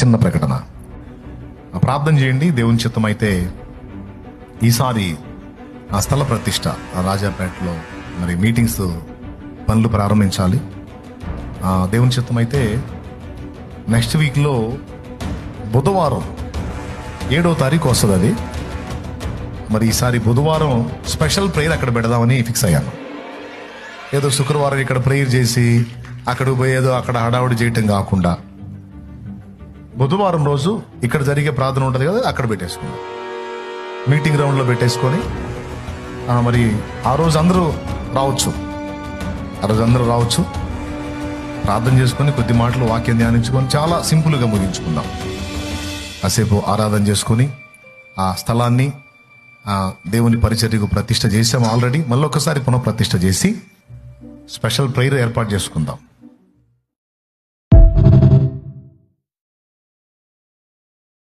చిన్న ప్రకటన. ప్రార్థన చేయండి. దేవుని చిత్తం అయితే ఈసారి ఆ స్థల ప్రతిష్ట రాజాపేటలో మరి మీటింగ్స్ పనులు ప్రారంభించాలి. దేవుని చిత్తం అయితే నెక్స్ట్ వీక్లో బుధవారం 7వ తారీఖు వస్తుంది అది. మరి ఈసారి బుధవారం స్పెషల్ ప్రేయర్ అక్కడ పెడదామని ఫిక్స్ అయ్యాను. ఏదో శుక్రవారం ఇక్కడ ప్రేయర్ చేసి అక్కడికి పోయి ఏదో అక్కడ హడావుడి చేయటం కాకుండా బుధవారం రోజు ఇక్కడ జరిగే ప్రార్థన ఉంటుంది కదా, అక్కడ పెట్టేసుకుందాం. మీటింగ్ గ్రౌండ్లో పెట్టేసుకొని మరి ఆ రోజు అందరూ రావచ్చు. ప్రార్థన చేసుకొని కొద్ది మాటలు వాక్యం ధ్యానించుకొని చాలా సింపుల్గా ముగించుకుందాం. కాసేపు ఆరాధన చేసుకొని ఆ స్థలాన్ని దేవుని పరిచర్యకు ప్రతిష్ఠ చేసాము ఆల్రెడీ. మళ్ళీ ఒకసారి పునఃప్రతిష్ఠ చేసి స్పెషల్ ప్రేయర్ ఏర్పాటు చేసుకుందాం.